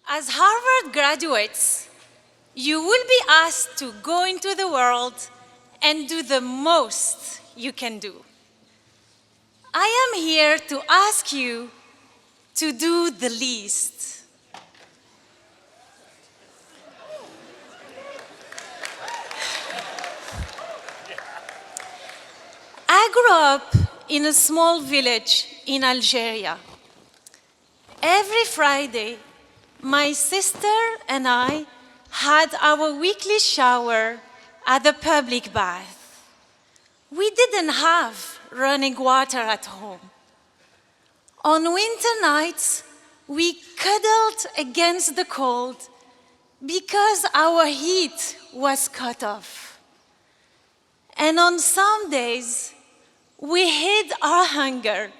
As Harvard graduates, you will be asked to go into the world and do the most you can do. I am here to ask you to do the least. I grew up in a small village in Algeria. Every Friday, my sister and I had our weekly shower at the public bath. We didn't have running water at home. On winter nights, we cuddled against the cold because our heat was cut off. And on some days, we hid our hunger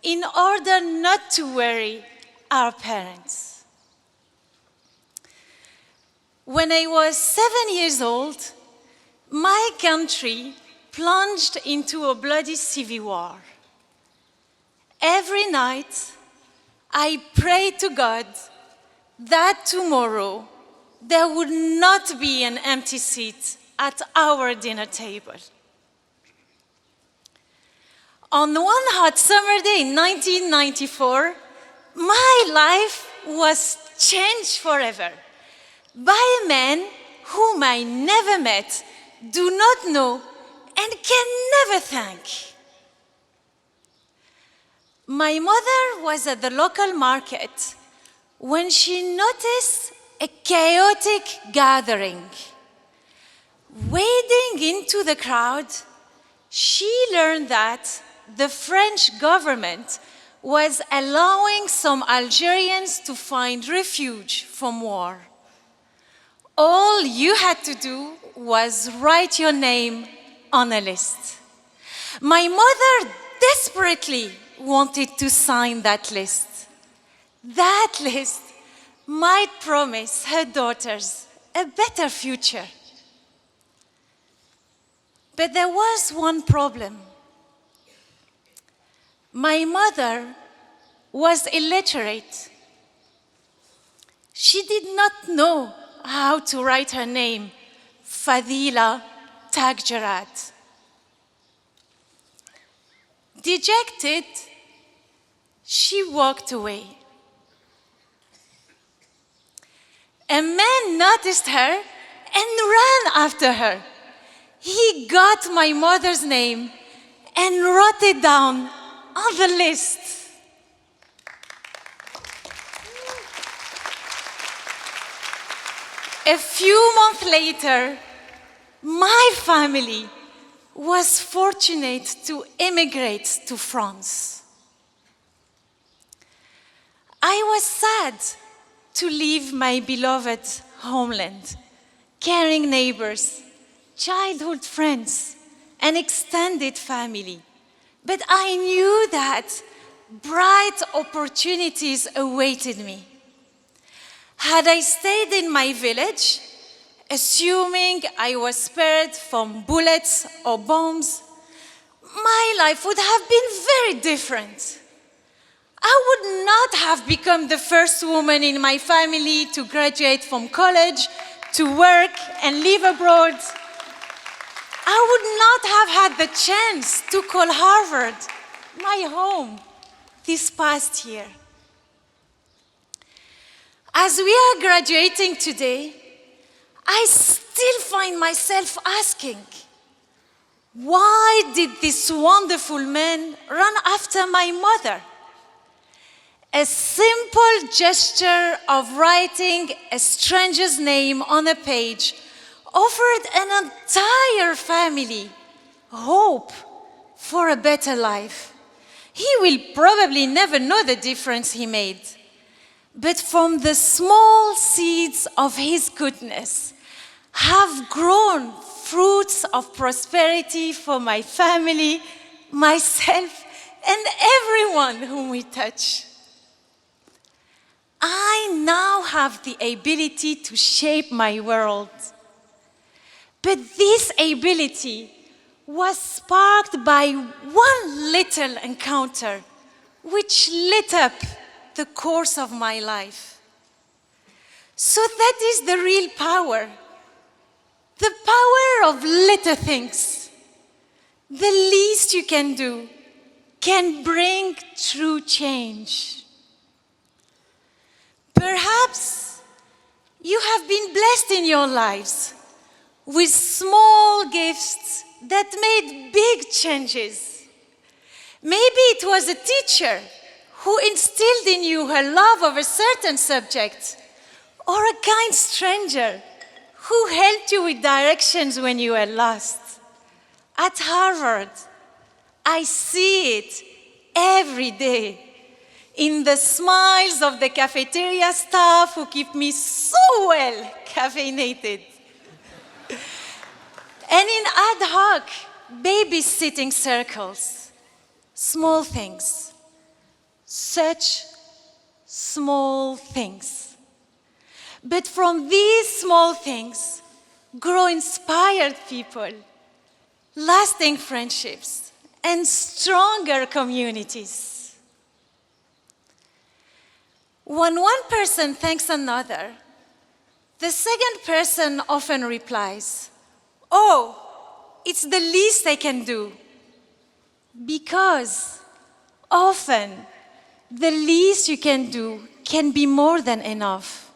in order not to worry our parents. When I was 7 years old, my country plunged into a bloody civil war. Every night, I prayed to God that tomorrow there would not be an empty seat at our dinner table. On one hot summer day in 1994, my life was changed forever by a man whom I never met, do not know, and can never thank. My mother was at the local market when she noticed a chaotic gathering. Wading into the crowd, she learned that the French government was allowing some Algerians to find refuge from war. All you had to do was write your name on a list. My mother desperately wanted to sign that list. That list might promise her daughters a better future. But there was one problem. My mother was illiterate. She did not know how to write her name, Lucila Takjerad. Dejected, she walked away. A man noticed her and ran after her. He got my mother's name and wrote it down on the list. A few months later, my family was fortunate to immigrate to France. I was sad to leave my beloved homeland, caring neighbors, childhood friends, and extended family. But I knew that bright opportunities awaited me. Had I stayed in my village, assuming I was spared from bullets or bombs, my life would have been very different. I would not have become the first woman in my family to graduate from college, to work and live abroad. I would not have had the chance to call Harvard my home this past year. As we are graduating today, I still find myself asking, why did this wonderful man run after my mother? A simple gesture of writing a stranger's name on a page offered an entire family hope for a better life. He will probably never know the difference he made. But from the small seeds of his goodness have grown fruits of prosperity for my family, myself, and everyone whom we touch. I now have the ability to shape my world. But this ability was sparked by one little encounter which lit up the course of my life. So that is the real power. The power of little things. The least you can do can bring true change. Perhaps you have been blessed in your lives with small gifts that made big changes. Maybe it was a teacher who instilled in you her love of a certain subject, or a kind stranger who helped you with directions when you were lost. At Harvard, I see it every day in the smiles of the cafeteria staff who keep me so well caffeinated. And in ad hoc babysitting circles, small things, such small things. But from these small things grow inspired people, lasting friendships, and stronger communities. When one person thanks another, the second person often replies, "Oh, it's the least I can do." Because often, the least you can do can be more than enough.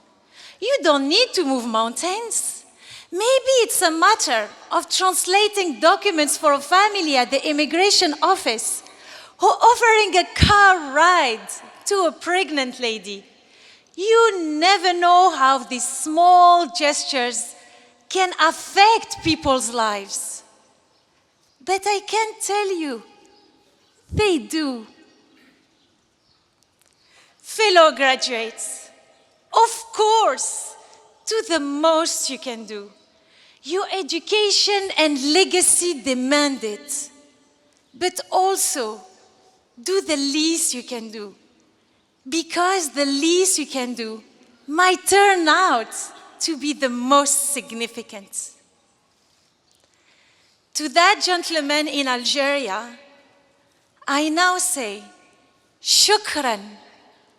You don't need to move mountains. Maybe it's a matter of translating documents for a family at the immigration office, or offering a car ride to a pregnant lady. You never know how these small gestures can affect people's lives. But I can tell you, they do. Fellow graduates, of course, do the most you can do. Your education and legacy demand it. But also, do the least you can do. Because the least you can do might turn out to be the most significant. To that gentleman in Algeria, I now say, shukran,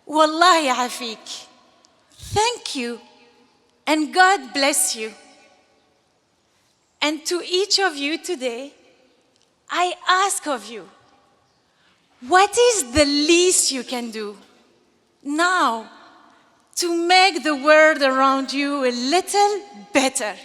wallahi afik. Thank you, and God bless you. And to each of you today, I ask of you, what is the least you can do now to make the world around you a little better?